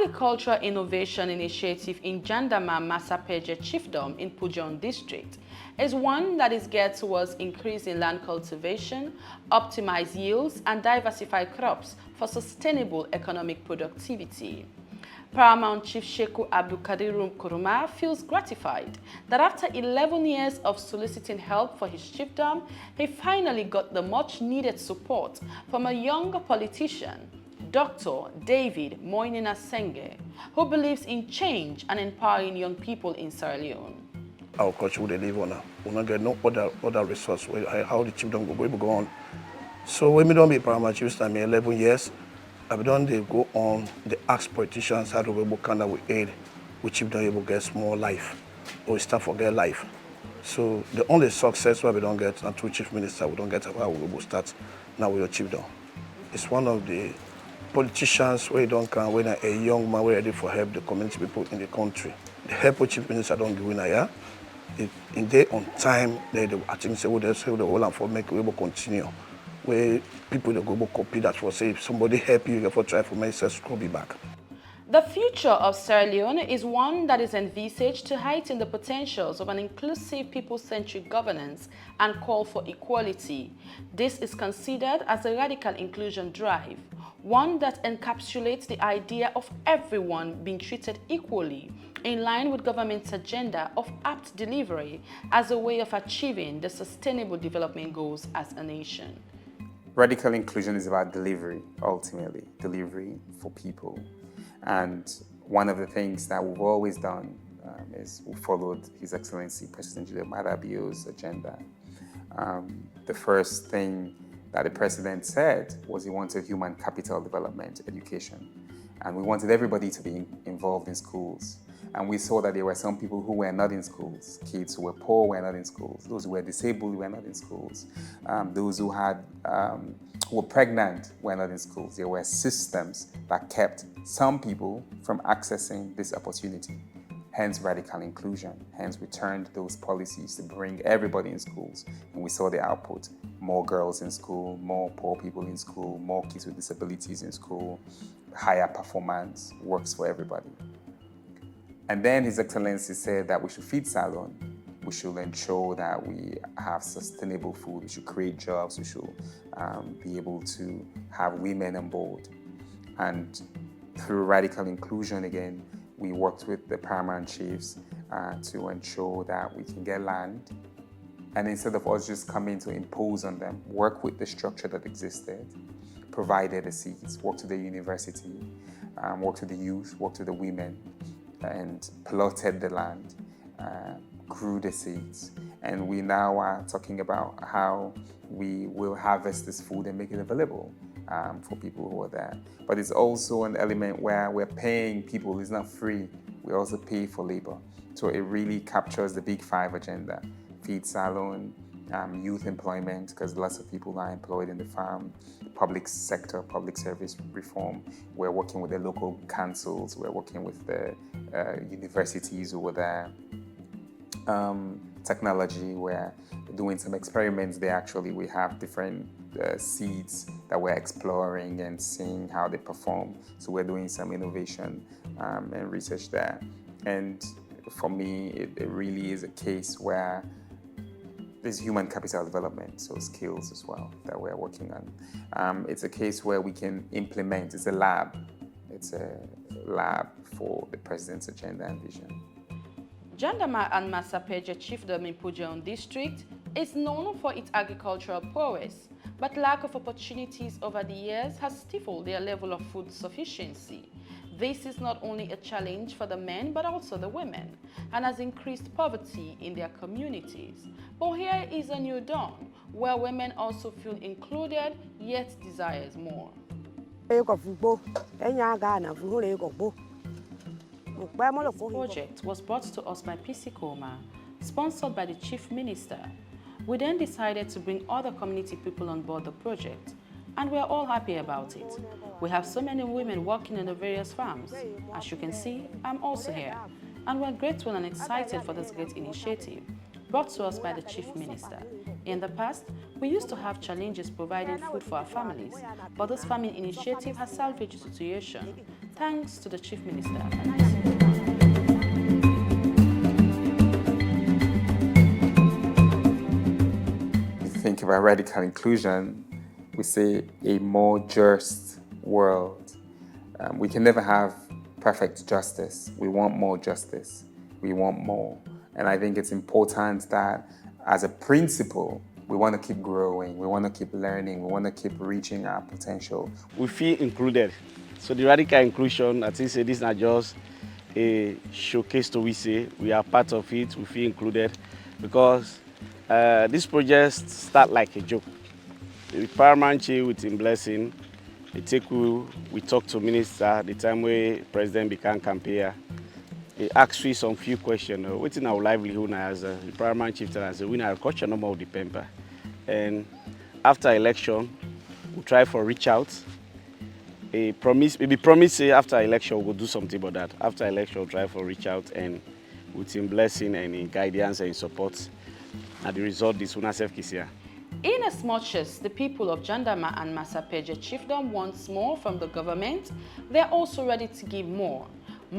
Agricultural Innovation Initiative in Jandama Masapeje Chiefdom in Pujehun district is one that is geared towards increasing land cultivation, optimize yields, and diversify crops for sustainable economic productivity. Paramount Chief Sheku Abdulkadir Kuruma feels gratified that after 11 years of soliciting help for his chiefdom, he finally got the much-needed support from a younger politician, Dr. David Moinina Senge, who believes in change and empowering young people in Sierra Leone. Our culture would live on. We don't get no other resource how the chiefdom go on. So when we don't be paramount chiefs, I mean 11 years. I've done they go on, they ask politicians how to we can we aid, which if don't able get more life, or start forget life. So the only success where we don't get and two chief minister we don't get how we will start now with your chiefdom. It's one of the politicians where you don't come when a young man ready for help the community people in the country. The help of chief minister don't give in a year. In day on time they I think say they say the whole and for make we able continue. Where people they go copy that for say if somebody help you, you have to try for myself to be back. The future of Sierra Leone is one that is envisaged to heighten the potentials of an inclusive people-centric governance and call for equality. This is considered as a radical inclusion drive, one that encapsulates the idea of everyone being treated equally, in line with government's agenda of apt delivery as a way of achieving the sustainable development goals as a nation. Radical inclusion is about delivery, ultimately, delivery for people. And one of the things that we've always done is we followed His Excellency President Julio Madabio's agenda. The first thing that the president said was he wanted human capital development, education. And we wanted everybody to be involved in schools. And we saw that there were some people who were not in schools. Kids who were poor were not in schools. Those who were disabled were not in schools. Those who were pregnant were not in schools. There were systems that kept some people from accessing this opportunity. Hence radical inclusion. Hence we turned those policies to bring everybody in schools. And we saw the output. More girls in school, more poor people in school, more kids with disabilities in school, higher performance, works for everybody. And then His Excellency said that we should feed Salone. We should ensure that we have sustainable food. We should create jobs. We should be able to have women on board. And through radical inclusion, again, we worked with the paramount chiefs to ensure that we can get land. And instead of us just coming to impose on them, work with the structure that existed, provided the seeds, work to the university, work to the youth, work to the women, and plotted the land, grew the seeds. And we now are talking about how we will harvest this food and make it available for people who are there. But it's also an element where we're paying people, it's not free, we also pay for labor. So it really captures the Big Five agenda. Feed Salone, youth employment, because lots of people are employed in the farm, public sector, public service reform. We're working with the local councils, we're working with the universities over there. Technology, we're doing some experiments there actually. We have different seeds that we're exploring and seeing how they perform. So we're doing some innovation and research there. And for me, it really is a case where there's human capital development, so skills as well, that we're working on. It's a case where we can implement, it's a lab. It's a lab for the president's agenda and vision. Jandama and Masapeje Chiefdom in Pujehun district is known for its agricultural prowess, but lack of opportunities over the years has stifled their level of food sufficiency. This is not only a challenge for the men but also the women, and has increased poverty in their communities. But here is a new dawn, where women also feel included, yet desires more. This project was brought to us by PC Koma, sponsored by the Chief Minister. We then decided to bring other community people on board the project, and we're all happy about it. We have so many women working in the various farms. As you can see, I'm also here, and we're grateful and excited for this great initiative. brought to us by the Chief Minister. In the past, we used to have challenges providing food for our families, but this farming initiative has salvaged the situation, thanks to the Chief Minister. Think about radical inclusion, we say a more just world. We can never have perfect justice. We want more justice. We want more. And I think it's important that as a principle, we want to keep growing, we want to keep learning, we want to keep reaching our potential. We feel included. So the radical inclusion, I think this is not just a showcase to we say, we are part of it, we feel included because this project start like a joke. The paramount chief with him blessing, we talk to minister the time where president became campaigner. He asked me some few questions. What's in our livelihood as the paramount chief as a winner agriculture no more depend. And after election, we try for reach out. He promise after election we'll do something about that. After election, we'll try for reach out and with him blessing and in guidance and in support. And the result is una self kisia. In as much as the people of Jandama and Masapeje Chiefdom wants more from the government, they're also ready to give more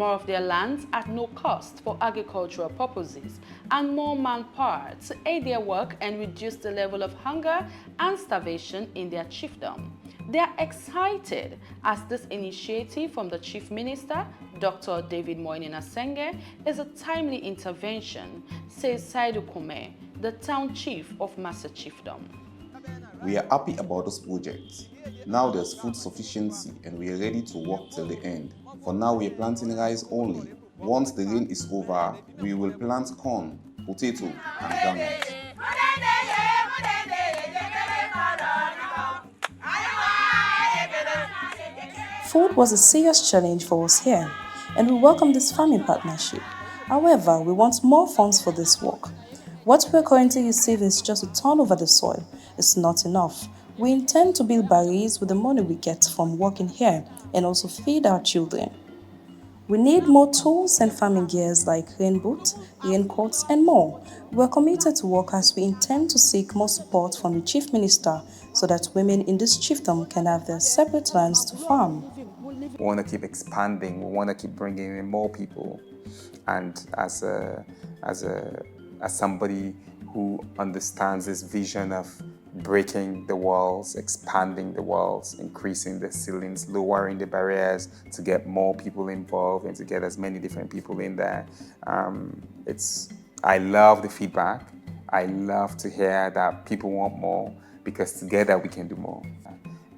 of their lands at no cost for agricultural purposes, and more manpower to aid their work and reduce the level of hunger and starvation in their chiefdom. They are excited as this initiative from the Chief Minister, Dr. David Moinina-Sengeh, is a timely intervention, says Saidu Kume, the town chief of Masa Chiefdom. We are happy about this project. Now there's food sufficiency and we are ready to work till the end. For now we are planting rice only. Once the rain is over, we will plant corn, potato and groundnut. Food was a serious challenge for us here, and we welcome this farming partnership. However, we want more funds for this work. What we are currently receiving is just to turn over the soil. It's not enough. We intend to build barriers with the money we get from working here and also feed our children. We need more tools and farming gears like rain boots, raincoats, and more. We are committed to work as we intend to seek more support from the Chief Minister so that women in this chiefdom can have their separate lands to farm. We want to keep expanding, we want to keep bringing in more people. And as somebody who understands this vision of breaking the walls, expanding the walls, increasing the ceilings, lowering the barriers to get more people involved and to get as many different people in there. I love the feedback. I love to hear that people want more because together we can do more.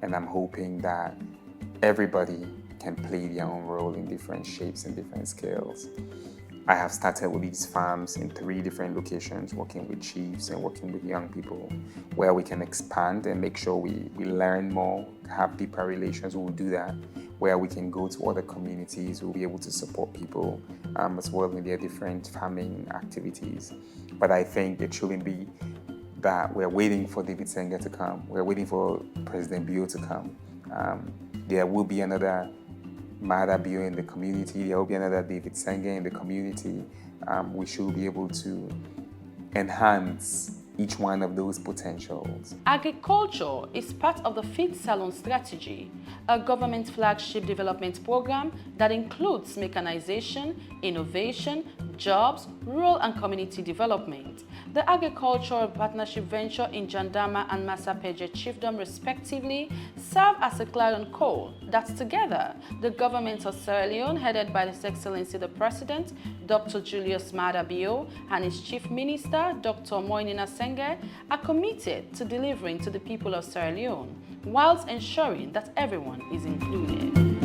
And I'm hoping that everybody can play their own role in different shapes and different scales. I have started with these farms in 3 different locations, working with chiefs and working with young people, where we can expand and make sure we learn more, have deeper relations. We'll do that. Where we can go to other communities, we'll be able to support people as well in their different farming activities. But I think it shouldn't be that we're waiting for David Sengeh to come. We're waiting for President Bio to come. There will be another Mada Bio in the community, there will be another David Sengeh in the community. We should be able to enhance each one of those potentials. Agriculture is part of the Feed Salone strategy, a government flagship development program that includes mechanization, innovation, jobs, rural and community development. The agricultural partnership venture in Jandama and Masapeje Chiefdom respectively serve as a clarion call that together the government of Sierra Leone, headed by His Excellency the President, Dr. Julius Maada Bio, and his Chief Minister, Dr. Moinina-Sengeh, are committed to delivering to the people of Sierra Leone, whilst ensuring that everyone is included.